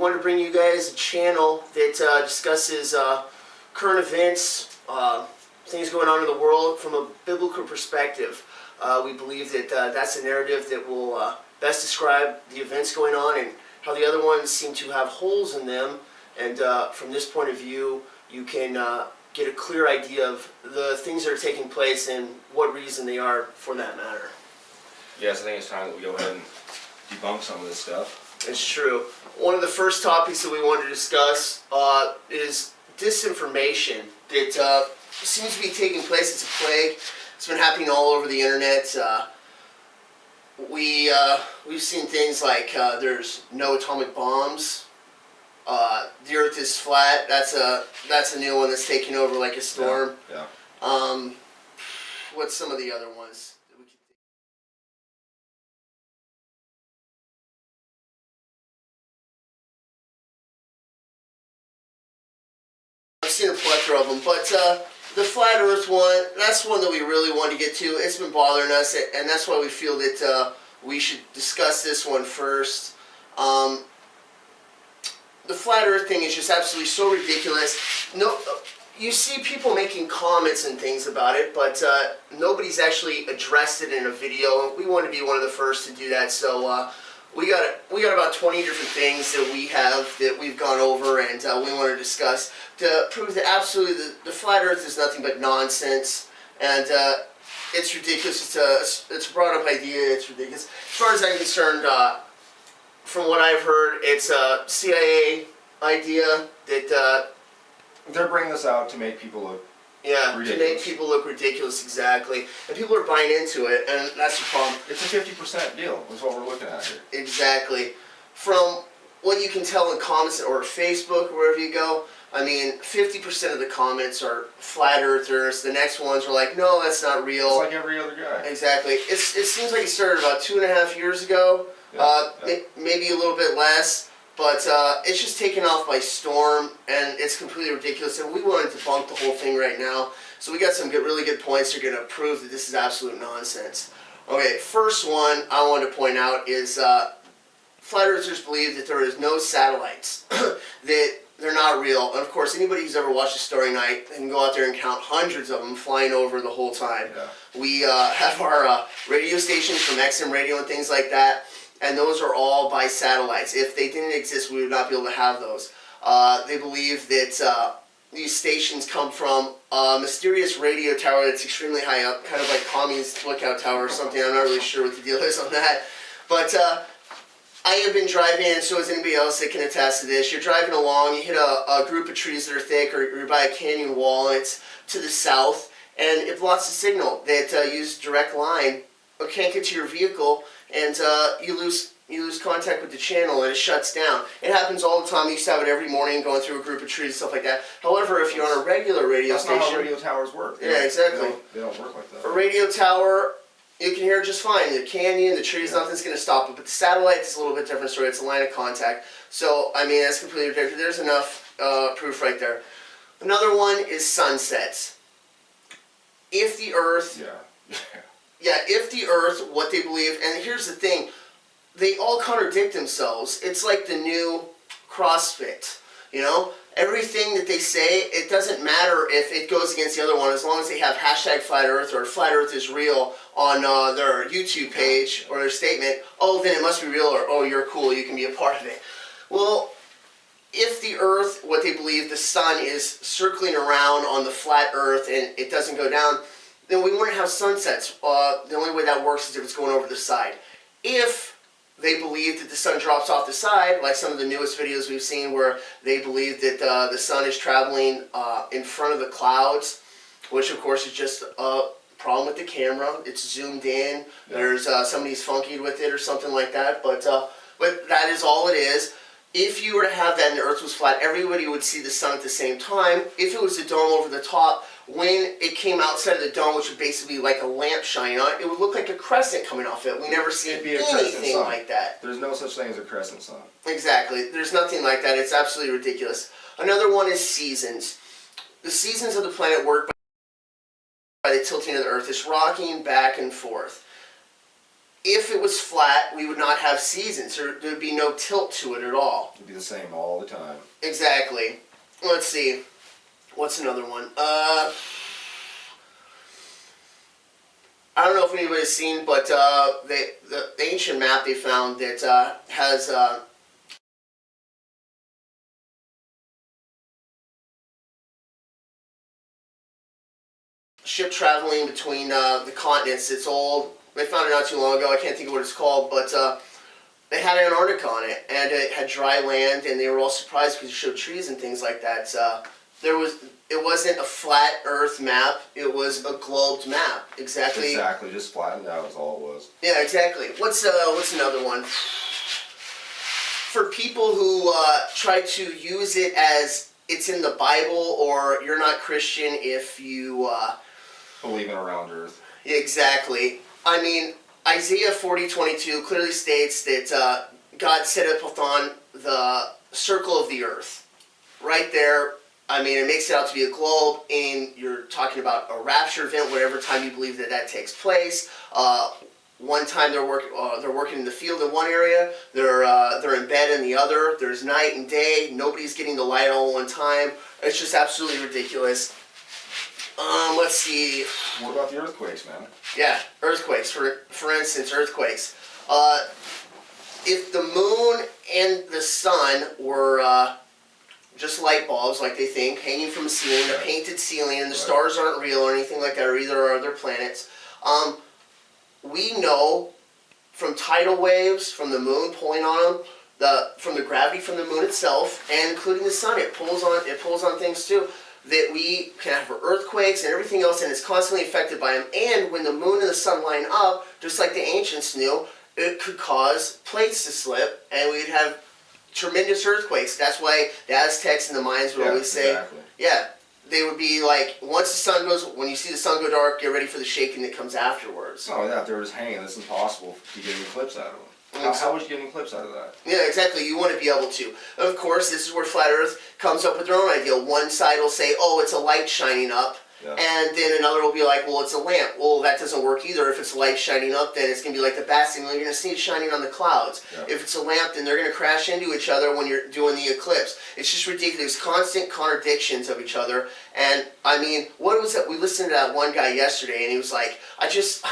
wanted to bring you guys a channel that discusses current events, things going on in the world from a biblical perspective. We believe that that's a narrative that will best describe the events going on and how the other ones seem to have holes in them. And from this point of view, you can get a clear idea of the things that are taking place and what reason they are for that matter. Yes, I think it's time that we go ahead and debunk some of this stuff. It's true. One of the first topics that we wanted to discuss is disinformation that seems to be taking place. It's a plague. It's been happening all over the internet. We've seen things like there's no atomic bombs. The Earth is flat. That's a new one that's taking over like a storm. Yeah. What's some of the other ones? I've seen a plethora of them, but the flat Earth one, that's one that we really want to get to. It's been bothering us, and that's why we feel that we should discuss this one first. The flat Earth thing is just absolutely so ridiculous. No, you see people making comments and things about it, but nobody's actually addressed it in a video. We want to be one of the first to do that, so we got about 20 different things that we've gone over and we want to discuss to prove that absolutely the flat Earth is nothing but nonsense, and it's ridiculous. It's a brought up idea. It's ridiculous. As far as I'm concerned, from what I've heard, it's a CIA idea that they're bringing this out to make people look ridiculous. To make people look ridiculous, exactly. And people are buying into it, and that's the problem. It's a 50% deal, is what we're looking at here. Exactly. From what you can tell in comments or Facebook, wherever you go, I mean, 50% of the comments are flat earthers. The next ones are like, no, that's not real. It's like every other guy. Exactly. It seems like it started about 2.5 years ago, maybe a little bit less. But it's just taken off by storm, and it's completely ridiculous. And we want to debunk the whole thing right now. So we got some really good points that are going to prove that this is absolute nonsense. Okay, first one I want to point out is flat earthers believe that there is no satellites, that they're not real. And of course, anybody who's ever watched a Starry Night can go out there and count hundreds of them flying over the whole time. Yeah. We have our radio stations from XM Radio and things like that. And those are all by satellites. If they didn't exist, we would not be able to have those. They believe that these stations come from a mysterious radio tower that's extremely high up, kind of like Tommy's Lookout Tower or something. I'm not really sure what the deal is on that. But I have been driving, and so is anybody else that can attest to this. You're driving along, you hit a group of trees that are thick, or you're by a canyon wall, and it's to the south, and it blocks the signal that uses direct line, or can't get to your vehicle, and you lose contact with the channel and it shuts down. It happens all the time. You used to have it every morning going through a group of trees and stuff like that. However, if you're on a regular radio station... That's not how radio towers work. Yeah, exactly. They don't work like that. A radio tower, you can hear it just fine. The canyon, the trees, nothing's going to stop it. But the satellite is a little bit different story. It's a line of contact. So, I mean, that's completely different. There's enough proof right there. Another one is sunsets. If the Earth... Yeah, if the Earth, what they believe, and here's the thing, they all contradict themselves. It's like the new CrossFit, you know? Everything that they say, it doesn't matter if it goes against the other one, as long as they have hashtag Flat Earth or Flat Earth is real on their YouTube page or their statement, oh, then it must be real, or oh, you're cool, you can be a part of it. Well, if the Earth, what they believe, the sun is circling around on the flat Earth and it doesn't go down, then we wouldn't have sunsets. The only way that works is if it's going over the side. If they believe that the sun drops off the side, like some of the newest videos we've seen where they believe that the sun is traveling in front of the clouds, which of course is just a problem with the camera. It's zoomed in. Yeah. There's somebody's funky with it or something like that. But that is all it is. If you were to have that and the Earth was flat, everybody would see the sun at the same time. If it was a dome over the top, when it came outside of the dome, which would basically be like a lamp shining on it, it would look like a crescent coming off it. We never see anything like that. There's no such thing as a crescent sun. Exactly. There's nothing like that. It's absolutely ridiculous. Another one is seasons. The seasons of the planet work by the tilting of the Earth. It's rocking back and forth. if it was flat, we would not have seasons. There'd be no tilt to it at all. It'd be the same all the time. Exactly. Let's see. What's another one? I don't know if anybody's seen, but the ancient map they found that has ship traveling between the continents. It's old. They found it not too long ago. I can't think of what it's called, but they had Antarctica on it, and it had dry land, and they were all surprised because it showed trees and things like that. It wasn't a flat Earth map. It was a globed map. Exactly. Exactly. Just flattened out is all it was. Yeah, exactly. What's another one? For people who try to use it as it's in the Bible, or you're not Christian if you Believing around Earth. exactly. I mean, Isaiah 40:22 clearly states that God set up upon the circle of the earth. Right there, I mean, it makes it out to be a globe, and you're talking about a rapture event, whatever time you believe that takes place. One time they're working in the field in one area, they're in bed in the other. There's night and day. Nobody's getting the light all at one time. It's just absolutely ridiculous. Let's see. What about the earthquakes, man? Yeah, earthquakes. For instance, earthquakes. If the moon and the sun were just light bulbs, like they think, hanging from a ceiling, a painted ceiling, and the stars aren't real or anything like that, or either are other planets, we know from tidal waves, from the moon pulling on them, from the gravity from the moon itself, and including the sun, it pulls on things too, that we can have earthquakes and everything else, and it's constantly affected by them. And when the moon and the sun line up, just like the ancients knew, it could cause plates to slip, and we'd have tremendous earthquakes. That's why the Aztecs and the Mayans would always say, yeah, they would be like, when you see the sun go dark, get ready for the shaking that comes afterwards. Oh yeah, if they were just hanging, it's impossible to get any clips out of them. How would you get any clips out of that? Yeah, exactly. You want to be able to. Of course, this is where Flat Earth comes up with their own idea. One side will say, oh, it's a light shining up. Yeah. And then another will be like, well, it's a lamp. Well, that doesn't work either. If it's light shining up, then it's going to be like the bat signal. You're going to see it shining on the clouds. Yeah. If it's a lamp, then they're going to crash into each other when you're doing the eclipse. It's just ridiculous. Constant contradictions of each other. And, I mean, what was that? We listened to that one guy yesterday, and he was like, I just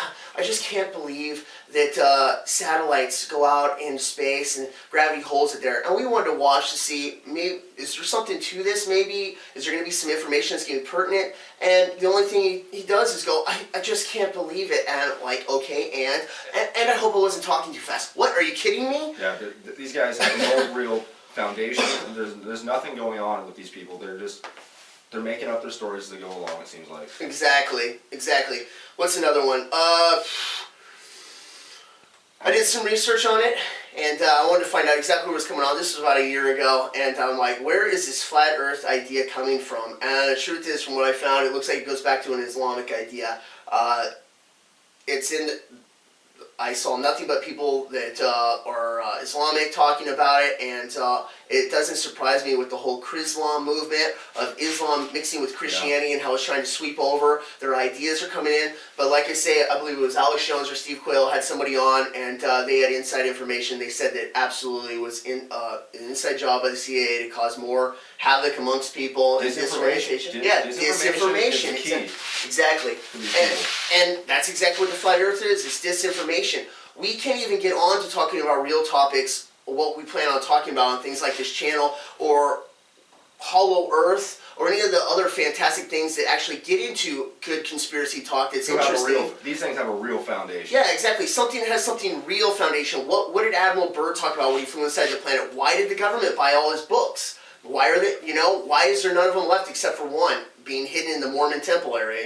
can't believe that satellites go out in space and gravity holds it there. And we wanted to watch to see, maybe, is there something to this maybe? Is there going to be some information that's going to be pertinent? And the only thing he does is go, I just can't believe it. And I'm like, okay, and I hope I wasn't talking too fast. What, are you kidding me? Yeah, these guys have no real foundation. There's nothing going on with these people. They're making up their stories as they go along, it seems like. Exactly. What's another one? I did some research on it, and I wanted to find out exactly what was coming on. This was about a year ago, and I'm like, where is this flat earth idea coming from? And the truth is, from what I found, it looks like it goes back to an Islamic idea. I saw nothing but people that are Islamic talking about it, and it doesn't surprise me with the whole Chrislam movement of Islam mixing with Christianity and how it's trying to sweep over. Their ideas are coming in, but like I say, I believe it was Alex Jones or Steve Quayle had somebody on, and they had inside information. They said that absolutely was an inside job by the CIA to cause more havoc amongst people and disinformation. Disinformation. Is key. Exactly. And that's exactly what the flat earth is. It's disinformation. We can't even get on to talking about real topics, what we plan on talking about on things like this channel, or Hollow Earth, or any of the other fantastic things that actually get into good conspiracy talk that's interesting. These things have a real foundation. Yeah, exactly. Something that has something real foundation. What did Admiral Byrd talk about when he flew inside the planet? Why did the government buy all his books? Why are they, why is there none of them left except for one being hidden in the Mormon temple area,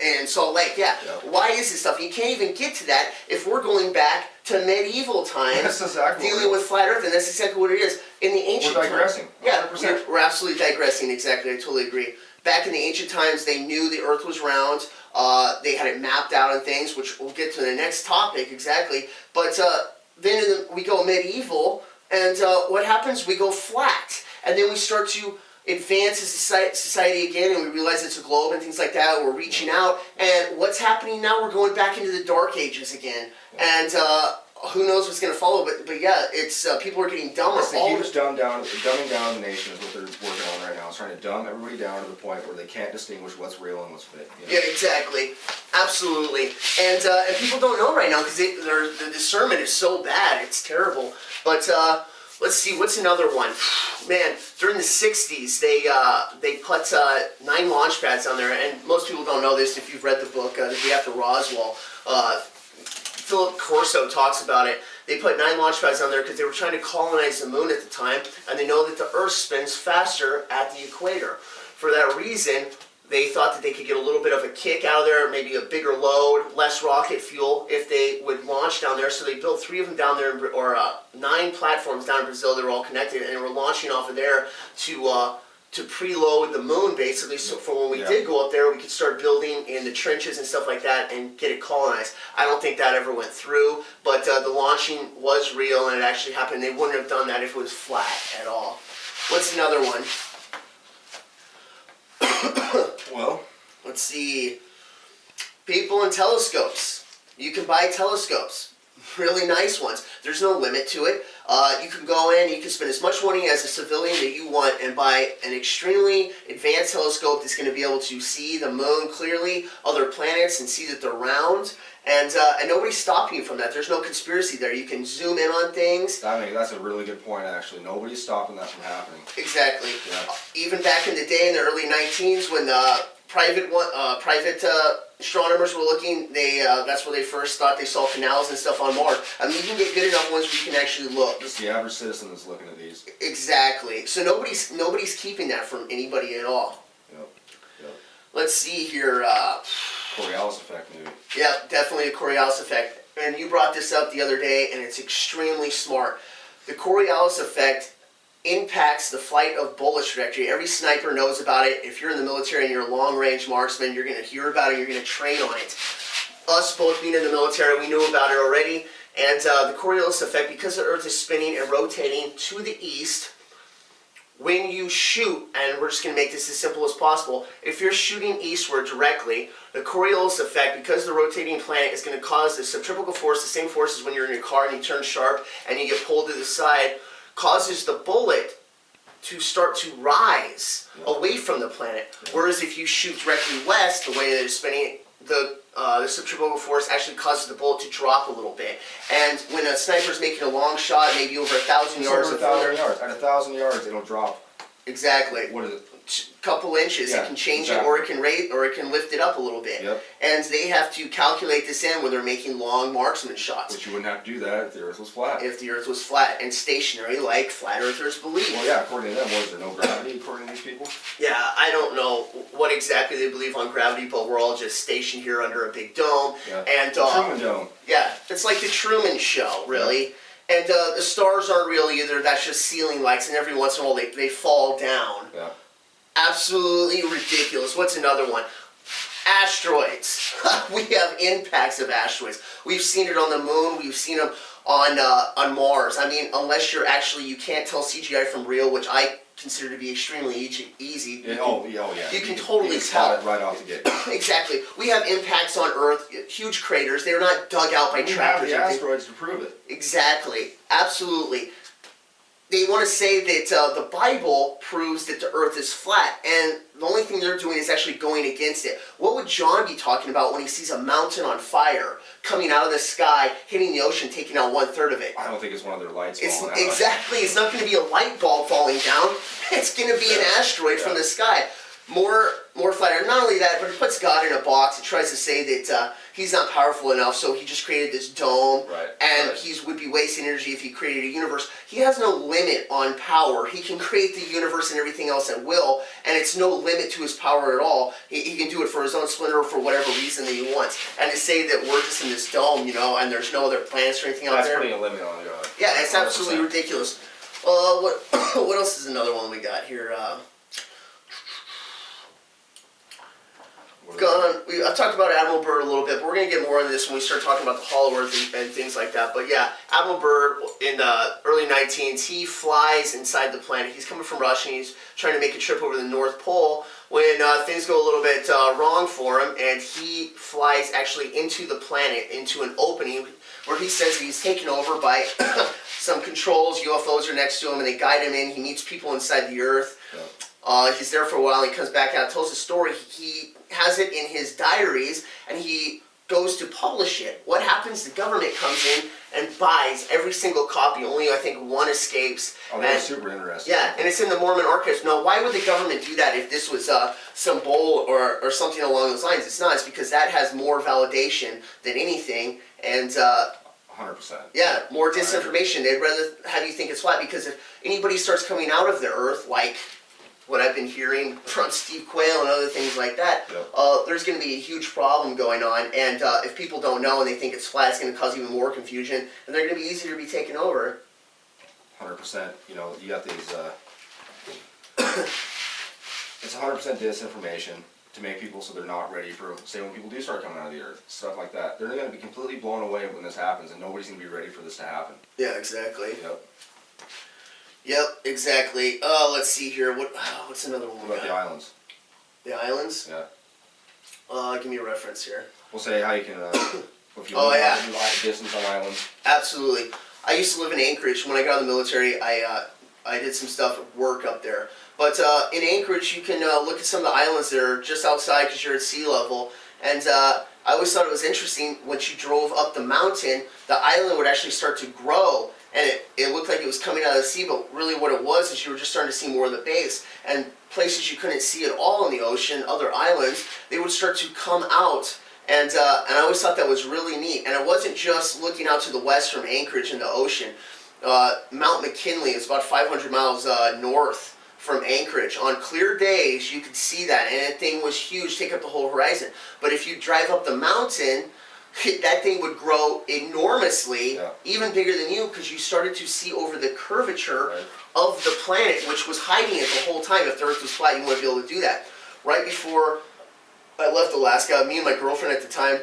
And so, why is this stuff? You can't even get to that if we're going back to medieval times. That's exactly dealing with flat earth, and that's exactly what it is. In the ancient times. We're digressing. 100%. Yeah, we're absolutely digressing, exactly. I totally agree. Back in the ancient times, they knew the earth was round. They had it mapped out and things, which we'll get to the next topic, exactly. But then we go medieval, and what happens? We go flat. And then we start to advances society again, and we realize it's a globe and things like that. We're reaching out, and what's happening now? We're going back into the dark ages again, and who knows what's going to follow? But yeah, it's people are getting dumber. It's the huge dumbing down of the nation is what they're working on right now. It's trying to dumb everybody down to the point where they can't distinguish what's real and what's fake. You know? Yeah, exactly, absolutely, and people don't know right now because the discernment is so bad. It's terrible, but. Let's see, what's another one? Man, during the 60s, they put 9 launch pads on there, and most people don't know this if you've read the book, The Day After Roswell. Philip Corso talks about it. They put 9 launch pads on there because they were trying to colonize the moon at the time, and they know that the Earth spins faster at the equator. For that reason, they thought that they could get a little bit of a kick out of there, maybe a bigger load, less rocket fuel if they would launch down there. So they built 3 of them down there, or 9 platforms down in Brazil that were all connected, and they were launching off of there to preload the moon, basically, so for when we did go up there, we could start building in the trenches and stuff like that and get it colonized. I don't think that ever went through, but the launching was real and it actually happened. They wouldn't have done that if it was flat at all. What's another one? Well, let's see. People and telescopes. You can buy telescopes. Really nice ones. There's no limit to it. You can go in, you can spend as much money as a civilian that you want and buy an extremely advanced telescope that's going to be able to see the moon clearly, other planets, and see that they're round. And nobody's stopping you from that. There's no conspiracy there. You can zoom in on things. I mean, that's a really good point, actually. Nobody's stopping that from happening. Exactly. Yeah. Even back in the day, in the early 19s, when private astronomers were looking, that's where they first thought they saw canals and stuff on Mars. I mean, you can get good enough ones where you can actually look. Just the average citizen that's looking at these. Exactly. So nobody's keeping that from anybody at all. Yep. Let's see here. Coriolis effect, maybe. Yeah, definitely a Coriolis effect. And you brought this up the other day, and it's extremely smart. The Coriolis effect impacts the flight of bullet trajectory. Every sniper knows about it. If you're in the military and you're a long-range marksman, you're going to hear about it, you're going to train on it. Us both being in the military, we knew about it already. And the Coriolis effect, because the Earth is spinning and rotating to the east, when you shoot, and we're just going to make this as simple as possible, if you're shooting eastward directly, the Coriolis effect, because the rotating planet is going to cause the centrifugal force, the same force as when you're in your car and you turn sharp and you get pulled to the side, causes the bullet to start to rise away from the planet. Whereas if you shoot directly west, the way that it's spinning, the centrifugal force actually causes the bullet to drop a little bit. And when a sniper's making a long shot, maybe over 1,000 yards, At 1,000 yards, it'll drop. Exactly. What is it? Couple inches, it can change it, or it can raise, or it can lift it up a little bit. Yep. And they have to calculate this in when they're making long marksman shots. But you wouldn't have to do that if the Earth was flat. If the Earth was flat and stationary, like flat earthers believe. Well, yeah, according to them, was there no gravity, according to these people? Yeah, I don't know what exactly they believe on gravity, but we're all just stationed here under a big dome. Yeah. And the Truman Dome. Yeah, it's like the Truman Show, really. Yeah. And the stars aren't real either. That's just ceiling lights, and every once in a while they fall down. Yeah. Absolutely ridiculous. What's another one? Asteroids. We have impacts of asteroids. We've seen it on the moon. We've seen them on Mars. I mean, unless you can't tell CGI from real, which I consider to be extremely easy. Yeah, You can totally spot tell. it right off the gate. Exactly. We have impacts on Earth, huge craters. They're not dug out by We have tractors. the asteroids to prove it. Exactly. Absolutely. They want to say that the Bible proves that the Earth is flat, and the only thing they're doing is actually going against it. What would John be talking about when he sees a mountain on fire coming out of the sky, hitting the ocean, taking out 1/3 of it? I don't think it's one of their lights falling out. Exactly. It's not going to be a light bulb falling down. It's going to be an asteroid from the sky. More flat Earth. Not only that, but it puts God in a box. It tries to say that he's not powerful enough, so he just created this dome, and he would be wasting energy if he created a universe. He has no limit on power. He can create the universe and everything else at will, and it's no limit to his power at all. He can do it for his own splendor or for whatever reason that he wants. And to say that we're just in this dome, and there's no other planets or anything out there. That's putting a limit on God. Yeah, it's absolutely ridiculous. What else is another one we got here? I've talked about Admiral Byrd a little bit, but we're going to get more into this when we start talking about the Hollow Earth and things like that. But yeah, Admiral Byrd in the early 19s, he flies inside the planet. He's coming from Russia, and he's trying to make a trip over to the North Pole when things go a little bit wrong for him, and he flies actually into the planet, into an opening where he says he's taken over by some controls. UFOs are next to him, and they guide him in. He meets people inside the Earth. Yeah. He's there for a while, and he comes back out, tells a story. He has it in his diaries, and he goes to publish it. What happens? The government comes in and buys every single copy. Only, I think, one escapes. Oh, that's super interesting. Yeah, and it's in the Mormon archives. Now, why would the government do that if this was some bull or something along those lines? It's not. It's because that has more validation than anything, and 100%. Yeah, more disinformation. They'd rather have you think it's flat, because if anybody starts coming out of the Earth, like what I've been hearing from Steve Quayle and other things like that, there's going to be a huge problem going on, and if people don't know and they think it's flat, it's going to cause even more confusion, and they're going to be easier to be taken over. 100%. You know, you got these, it's 100% disinformation to make people so they're not ready for, say, when people do start coming out of the Earth, stuff like that. They're going to be completely blown away when this happens, and nobody's going to be ready for this to happen. Yeah, exactly. Yep. Yep, exactly. Let's see here. What's another one? What about the islands? The islands? Yeah. Give me a reference here. We'll say how you can, if you do distance on islands. Absolutely. I used to live in Anchorage. When I got out of the military, I did some stuff at work up there. But in Anchorage, you can look at some of the islands that are just outside because you're at sea level. And I always thought it was interesting, once you drove up the mountain, the island would actually start to grow. And it looked like it was coming out of the sea, but really what it was is you were just starting to see more of the base. And places you couldn't see at all in the ocean, other islands, they would start to come out. And I always thought that was really neat. And it wasn't just looking out to the west from Anchorage in the ocean. Mount McKinley is about 500 miles north from Anchorage. On clear days, you could see that, and that thing was huge, take up the whole horizon. But if you drive up the mountain, that thing would grow enormously, even bigger than you, because you started to see over the curvature of the planet, which was hiding it the whole time. If the Earth was flat, you wouldn't be able to do that. Right before I left Alaska, me and my girlfriend at the time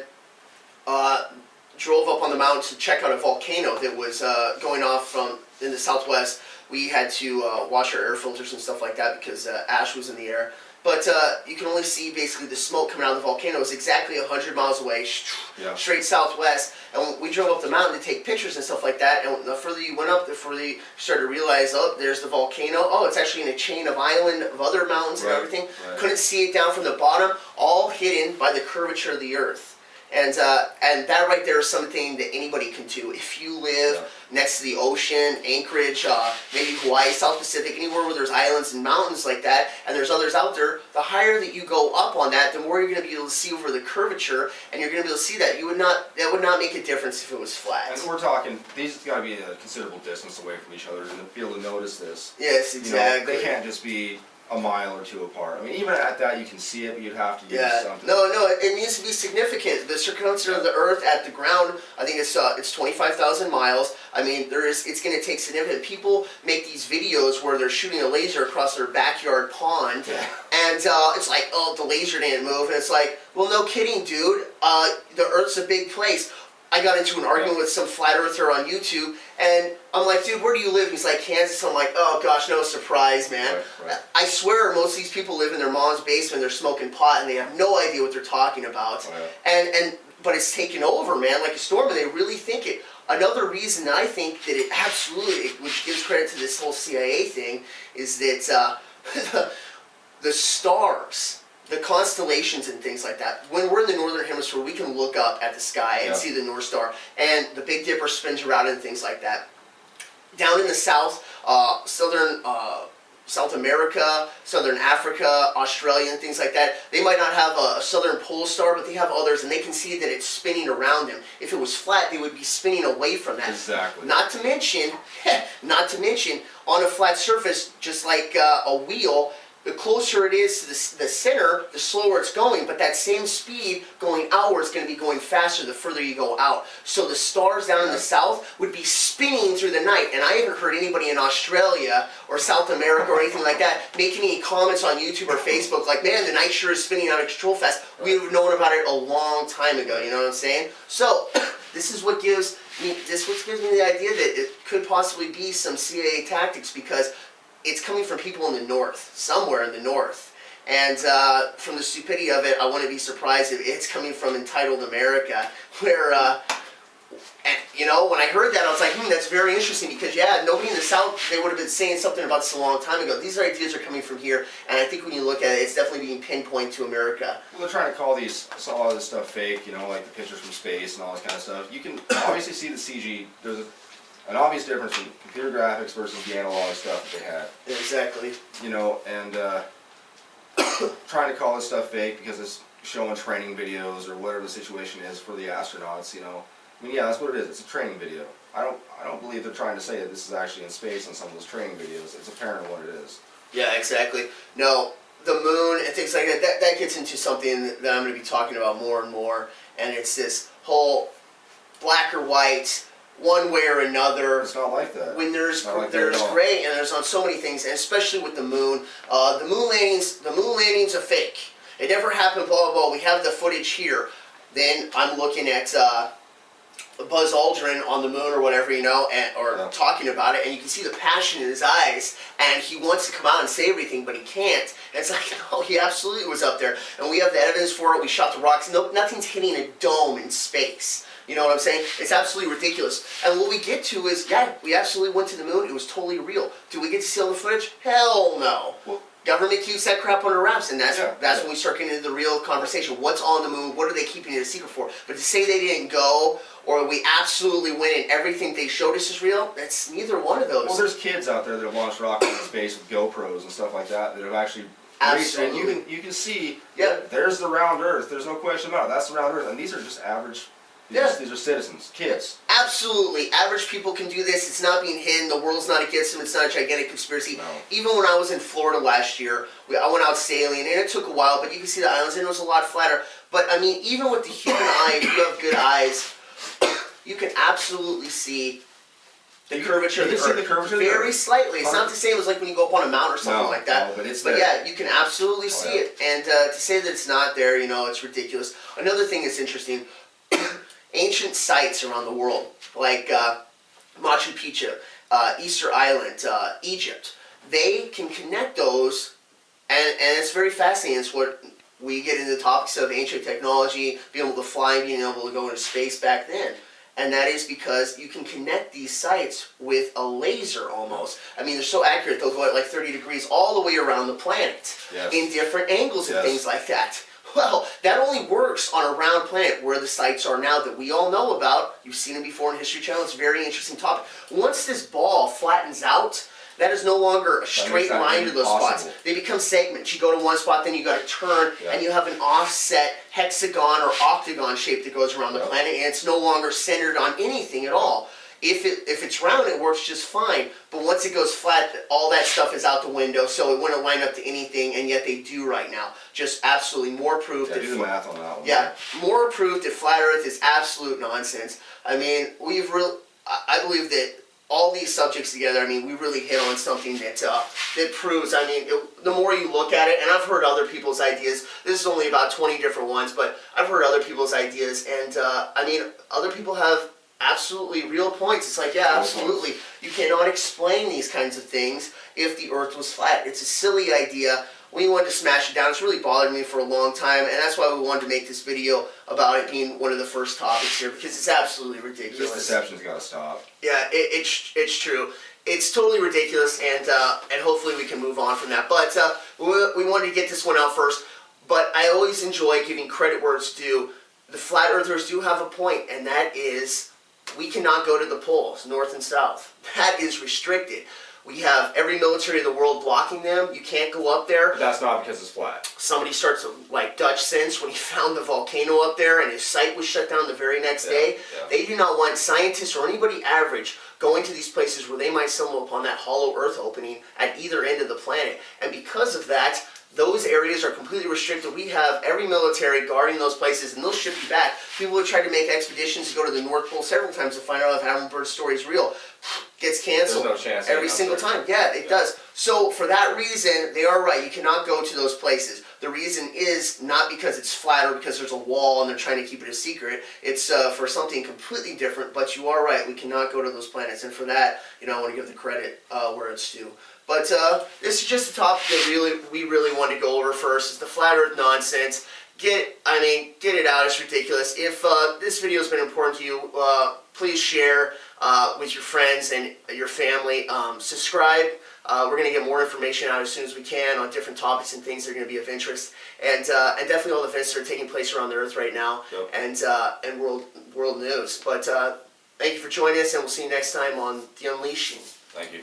drove up on the mountain to check out a volcano that was going off from in the southwest. We had to wash our air filters and stuff like that because ash was in the air. But you can only see basically the smoke coming out of the volcano. It was exactly 100 miles away, straight southwest. And we drove up the mountain to take pictures and stuff like that. And the further you went up, the further you started to realize, oh, there's the volcano. Oh, it's actually in a chain of island of other mountains and everything. Couldn't see it down from the bottom, all hidden by the curvature of the Earth. And that right there is something that anybody can do. If you live next to the ocean, Anchorage, maybe Hawaii, South Pacific, anywhere where there's islands and mountains like that, and there's others out there, the higher that you go up on that, the more you're going to be able to see over the curvature, and you're going to be able to see that. That would not make a difference if it was flat. And we're talking, these got to be a considerable distance away from each other to be able to notice this. Yes, exactly. You know, they can't just be a mile or two apart. I mean, even at that, you can see it, but you'd have to use something. No, it needs to be significant. The circumference of the Earth at the ground, I think it's 25,000 miles. I mean, it's going to take significant. People make these videos where they're shooting a laser across their backyard pond, and it's like, oh, the laser didn't move, and it's like, well, no kidding, dude. The Earth's a big place. I got into an argument with some flat earther on YouTube, and I'm like, dude, where do you live? And he's like, Kansas. I'm like, oh gosh, no surprise, man. I swear most of these people live in their mom's basement, they're smoking pot, and they have no idea what they're talking about. But it's taken over, man, like a storm, and they really think it. Another reason I think that it absolutely, which gives credit to this whole CIA thing, is that the stars, the constellations and things like that. When we're in the northern hemisphere, we can look up at the sky and see the North Star, and the Big Dipper spins around and things like that. Down in the south, South America, Southern Africa, Australia, and things like that, they might not have a southern pole star, but they have others, and they can see that it's spinning around them. If it was flat, they would be spinning away from that. Exactly. Not to mention, on a flat surface, just like a wheel, the closer it is to the center, the slower it's going, but that same speed going outward is going to be going faster the further you go out. So the stars down in the south would be spinning through the night, and I haven't heard anybody in Australia or South America or anything like that making any comments on YouTube or Facebook like, man, the night sure is spinning out of control fast. We would have known about it a long time ago, you know what I'm saying? So this is what gives me the idea that it could possibly be some CIA tactics, because it's coming from people in the north, somewhere in the north. And from the stupidity of it, I wouldn't be surprised if it's coming from entitled America, where, and, you know, when I heard that, I was like, that's very interesting, because, yeah, nobody in the South, they would have been saying something about this a long time ago. These ideas are coming from here, and I think when you look at it, it's definitely being pinpointed to America. Well, they're trying to call a lot of this stuff fake, you know, like the pictures from space and all this kind of stuff. You can obviously see the CG. There's an obvious difference in computer graphics versus the analog stuff that they had. Exactly. You know, and trying to call this stuff fake because it's showing training videos or whatever the situation is for the astronauts, you know. I mean, yeah, that's what it is. It's a training video. I don't believe they're trying to say that this is actually in space on some of those training videos. It's apparent what it is. Yeah, exactly. No, the moon and things like that, that gets into something that I'm going to be talking about more and more, and it's this whole black or white, one way or another. It's not like that. When there's gray, and there's on so many things, and especially with the moon. The moon landings are fake. It never happened. Blah blah blah. We have the footage here. Then I'm looking at Buzz Aldrin on the moon or whatever, you know, talking about it, and you can see the passion in his eyes, and he wants to come out and say everything, but he can't. And it's like, no, he absolutely was up there, and we have the evidence for it. We shot the rocks. No, nothing's hitting a dome in space. You know what I'm saying? It's absolutely ridiculous. And what we get to is, yeah, we absolutely went to the moon. It was totally real. Do we get to see all the footage? Hell no. Well, government keeps that crap under wraps, and that's when we start getting into the real conversation. What's on the moon? What are they keeping it a secret for? But to say they didn't go, or we absolutely went and everything they showed us is real, that's neither one of those. Well, there's kids out there that have launched rockets into space with GoPros and stuff like that that have actually... Absolutely. And you can see, there's the round Earth. There's no question about it. That's the round Earth. And these are just average... These are citizens, kids. Absolutely. Average people can do this. It's not being hidden. The world's not against them. It's not a gigantic conspiracy. No. Even when I was in Florida last year, I went out sailing, and it took a while, but you can see the islands, and it was a lot flatter. But, I mean, even with the human eye, if you have good eyes, you can absolutely see the curvature of the Earth. The curvature very slightly. It's not the same as like when you go up on a mountain or something like that. No, but there. Yeah, you can absolutely see it. And to say that it's not there, you know, it's ridiculous. Another thing that's interesting... ancient sites around the world, like Machu Picchu, Easter Island, Egypt, they can connect those, and it's very fascinating. It's what we get into the topics of ancient technology, being able to fly and being able to go into space back then. And that is because you can connect these sites with a laser almost. I mean, they're so accurate, they'll go at like 30 degrees all the way around the planet in different angles and things like that. Well, that only works on a round planet where the sites are now that we all know about. You've seen them before in History Channel. It's a very interesting topic. Once this ball flattens out, that is no longer a straight line to those spots. They become segments. You go to one spot, then you got to turn, and you have an offset hexagon or octagon shape that goes around the planet, and it's no longer centered on anything at all. If it's round, it works just fine. But once it goes flat, all that stuff is out the window, so it wouldn't line up to anything, and yet they do right now. Just absolutely more proof that... do the math on that one. Yeah, more proof that flat Earth is absolute nonsense. I mean, I believe that all these subjects together, I mean, we really hit on something that proves, I mean, the more you look at it, and I've heard other people's ideas, this is only about 20 different ones, but I've heard other people's ideas, and I mean, other people have absolutely real points. It's like, yeah, absolutely. You cannot explain these kinds of things if the Earth was flat. It's a silly idea. We wanted to smash it down. It's really bothered me for a long time, and that's why we wanted to make this video about it being one of the first topics here, because it's absolutely ridiculous. This deception's got to stop. Yeah, it's true. It's totally ridiculous, and hopefully we can move on from that. But we wanted to get this one out first, but I always enjoy giving credit where it's due. The flat earthers do have a point, and that is we cannot go to the poles, north and south. That is restricted. We have every military in the world blocking them. You can't go up there. But that's not because it's flat. Somebody starts to, like Dutch Sins, when he found the volcano up there and his site was shut down the very next day. Yeah. They do not want scientists or anybody average going to these places where they might stumble upon that hollow earth opening at either end of the planet. And because of that, those areas are completely restricted. We have every military guarding those places, and they'll ship you back. People have tried to make expeditions to go to the North Pole several times to find out if Admiral Byrd's story is real. Gets canceled. There's no chance every single there. time. Yeah, it does. So for that reason, they are right. You cannot go to those places. The reason is not because it's flat or because there's a wall and they're trying to keep it a secret. It's for something completely different. But you are right. We cannot go to those planets, and for that, I want to give the credit where it's due. But this is just a topic that we really want to go over first. Is the flat Earth nonsense. Get it out. It's ridiculous. If this video has been important to you, please share with your friends and your family. Subscribe. We're going to get more information out as soon as we can on different topics and things that are going to be of interest, and definitely all the events that are taking place around the Earth right now, Yep. and world news. But thank you for joining us, and we'll see you next time on The Unleashing. Thank you.